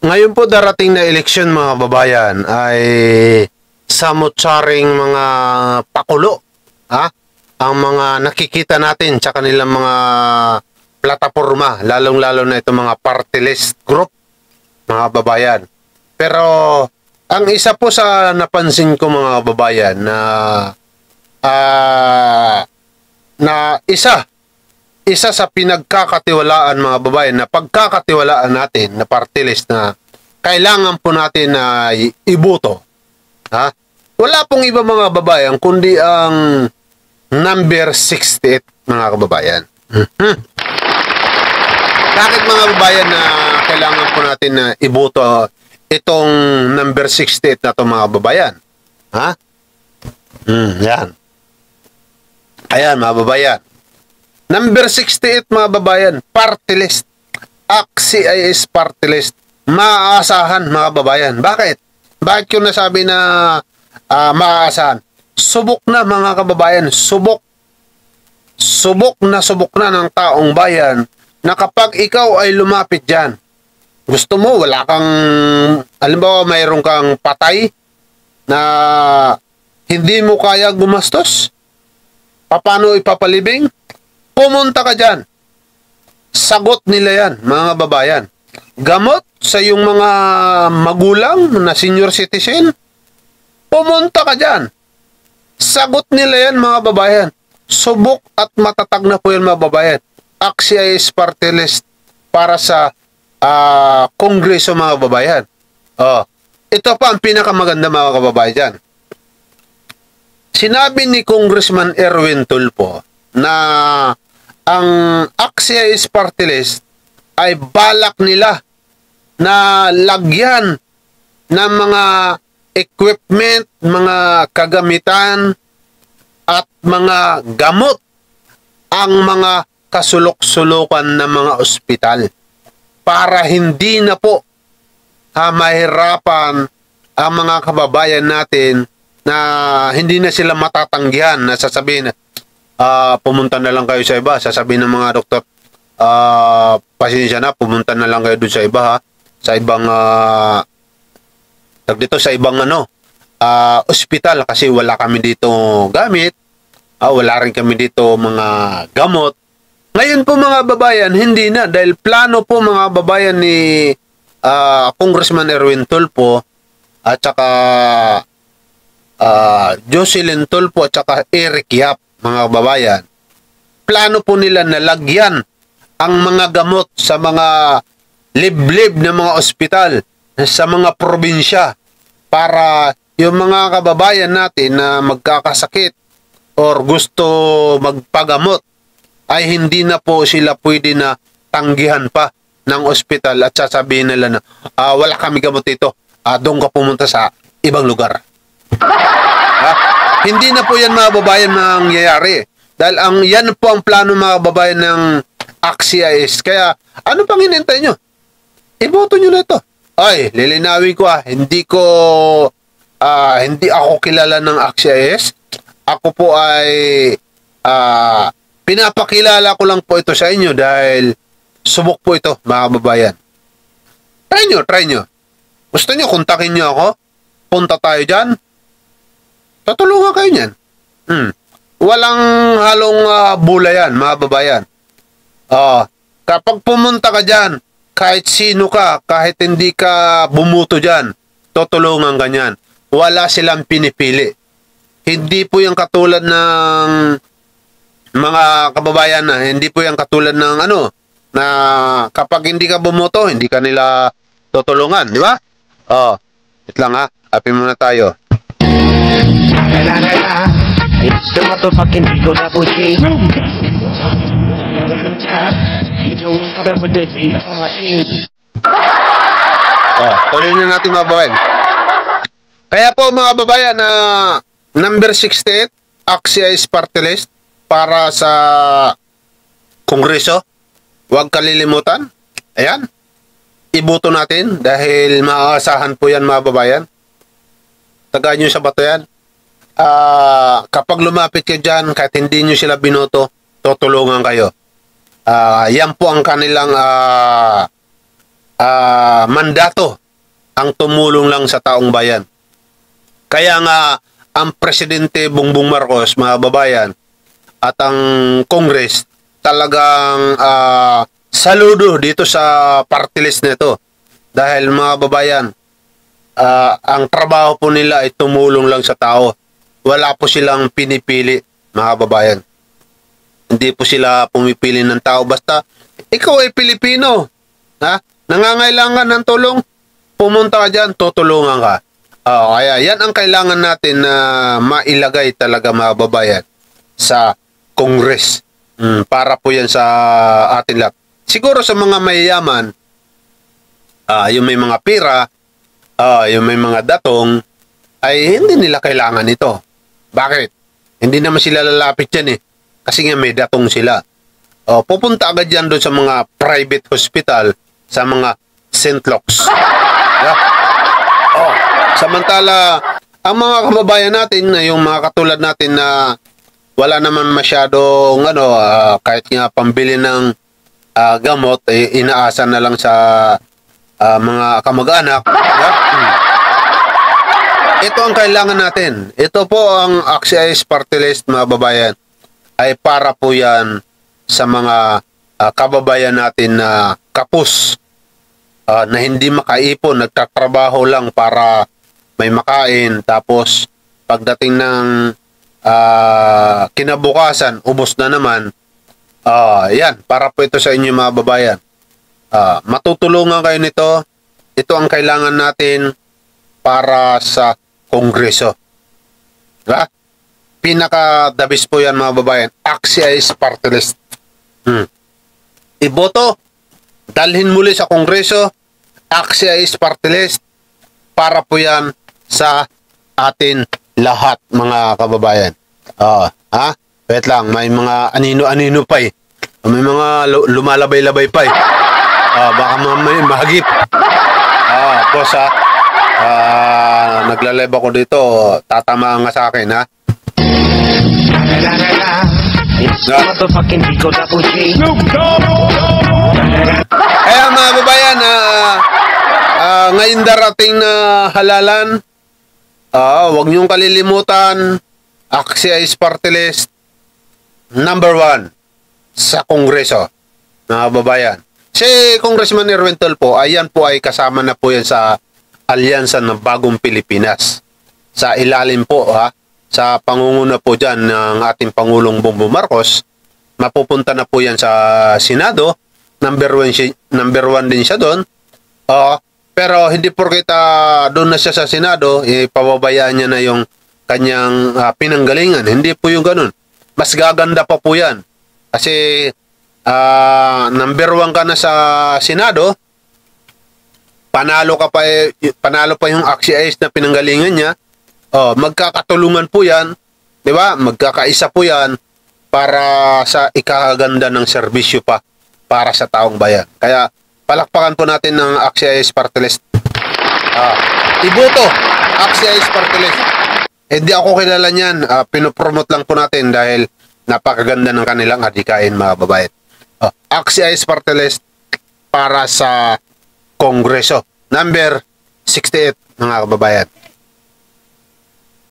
Ngayon po darating na eleksyon mga babayan ay samot-saring mga pakulo, ha? Ang mga nakikita natin sa kanilang mga plataforma, lalong-lalo na itong mga party list group, mga babayan. Pero ang isa po sa napansin ko mga babayan na isa sa pinagkakatiwalaan mga babayan na pagkakatiwalaan natin na party list na kailangan po natin na iboto, ha? Wala pong iba mga babayan kundi ang number 68 mga kababayan. Bakit mga babayan na kailangan po natin na iboto itong number 68 na to mga babayan? Ha? Yan. Ayan mga babayan. Number 68 mga babayan, party list. ACT-CIS party list. Maaasahan mga babayan. Bakit? Bakit ko nasabi na maaasahan? Subok na mga kababayan. Subok na ng taong bayan na kapag ikaw ay lumapit dyan, gusto mo, wala kang, halimbawa mayroon kang patay na hindi mo kaya gumastos, paano ipapalibing? Pumunta ka dyan. Sagot nila yan, mga babayan. Gamot sa iyong mga magulang na senior citizen, pumunta ka dyan. Sagot nila yan, mga babayan. Subok at matatag na po yan, mga babayan. ACT-CIS party list para sa kongreso, mga babayan. Ito pa ang pinakamaganda, mga kababayan dyan. Sinabi ni Congressman Erwin Tulfo na ang ACT-CIS party list ay balak nila na lagyan ng mga equipment, mga kagamitan at mga gamot ang mga kasulok-sulukan ng mga ospital para hindi na po mahirapan ang mga kababayan natin na hindi na sila matatanggihan na sasabihin na pumunta na lang kayo sa iba. Sasabihin ng mga doktor, pasensya na, pumunta na lang kayo doon sa iba, ha? Sa ibang sa ibang ospital kasi wala kami dito gamit, wala rin kami dito mga gamot. Ngayon po mga babayan, hindi na, dahil plano po mga babayan ni Congressman Erwin Tulfo at saka Jocelyn Tulfo at saka Eric Yap, mga babayan, plano po nila na lagyan ang mga gamot sa mga liblib na mga ospital sa mga probinsya para yung mga kababayan natin na magkakasakit or gusto magpagamot ay hindi na po sila pwede na tanggihan pa ng ospital at sasabihin nila na wala kami gamot dito, doon ka pumunta sa ibang lugar. Hindi na po yan mga babayan nangyayari. Dahil yan po ang plano mga babayan ng ACT-CIS. Kaya ano pang hinintay nyo? Iboto nyo na ito. Ay, lilinawin ko hindi ako kilala ng ACT-CIS. Ako po ay pinapakilala ko lang po ito sa inyo dahil subok po ito mga babayan. Try nyo. Gusto nyo, kontakin nyo ako. Punta tayo dyan. Tutulungan kayo niyan. Walang halong bula yan, mga babayan. Kapag pumunta ka dyan, kahit sino ka, kahit hindi ka bumuto dyan, tutulungan ka niyan. Wala silang pinipili. Hindi po yung katulad ng mga kababayan hindi po yung katulad ng na kapag hindi ka bumuto, hindi ka nila tutulungan, di ba? Wait lang apin muna tayo. The motherfucking Eagle Double G. Tuloy na natin mga babayan. Kaya po mga babayan na number 68 ACT-CIS party list para sa kongreso, huwag kalilimutan. Ayan, iboto natin dahil maaasahan po yan mga babayan. Tagaan nyo sa bato yan. Kapag lumapit kayo dyan, kahit hindi nyo sila binoto, tutulungan kayo. Yan po ang kanilang mandato ang tumulong lang sa taong bayan. Kaya nga ang Presidente Bongbong Marcos, mga babayan, at ang Congress talagang saludo dito sa party list nito. Dahil mga babayan, ang trabaho po nila ay tumulong lang sa tao. Wala po silang pinipili, mga babayan. Hindi po sila pumipili ng tao. Basta, ikaw ay Pilipino. Ha? Nangangailangan ng tulong, pumunta ka dyan, tutulungan ka. Kaya yan ang kailangan natin na mailagay talaga, mga babayan, sa Congress. Para po yan sa atin lahat. Siguro sa mga mayayaman, yung may mga pira, yung may mga datong, ay hindi nila kailangan ito. Bakit? Hindi naman sila lalapit yan eh. Kasi nga may datong sila. Pupunta agad yan doon sa mga private hospital, sa mga St. Luke's. Yeah. Samantala, ang mga kababayan natin, yung mga katulad natin na wala naman masyadong kahit nga pambili ng gamot, inaasa na lang sa mga kamag-anak. Ito ang kailangan natin. Ito po ang AXIS Party List, mga babayan, ay para po yan sa mga kababayan natin na kapos, na hindi makaipon, nagtatrabaho lang para may makain, tapos pagdating ng kinabukasan, ubos na naman. Yan, para po ito sa inyo, mga babayan. Matutulungan kayo nito. Ito ang kailangan natin para sa Kongreso. Diba? Pinaka-dabis po yan, mga babayan. AXIS Party List. Iboto, dalhin muli sa Kongreso, AXIS Party List, para po yan sa atin lahat, mga kababayan. Wait lang, may mga anino-anino pa eh. May mga lumalabay-labay pa eh. Baka may mahagip. Boss nagla-live ako dito, tatama nga sa akin, ha? It's the motherfucking Eagle Double G. Kaya mga babayan, ngayon darating na halalan, huwag niyong kalilimutan, AXIS Party List, number 1 sa Kongreso, mga babayan. Si Congressman Erwin Tulfo, ayan po ay kasama na po yan sa Alyansa ng Bagong Pilipinas. Sa ilalim po, sa pangunguna po dyan ng ating Pangulong Bongbong Marcos, mapupunta na po yan sa Senado. Number 1 din siya doon. Pero hindi porket doon na siya sa Senado, pababayaan niya na yung kanyang pinanggalingan. Hindi po yung ganun. Mas gaganda pa po yan. Kasi number 1 ka na sa Senado, panalo pa yung AXIS na pinanggalingan niya. Magkakatulungan po yan, di ba? Magkakaisa po yan para sa ikaganda ng serbisyo pa para sa taong bayan. Kaya palakpakan po natin ng AXIS Party List. Iboto, AXIS Party List. Hindi ako kilala niyan. Pinopromote lang po natin dahil napakaganda ng kanilang adhikain, mga babae. AXIS Party List para sa Kongreso. Number 68, mga kababayan.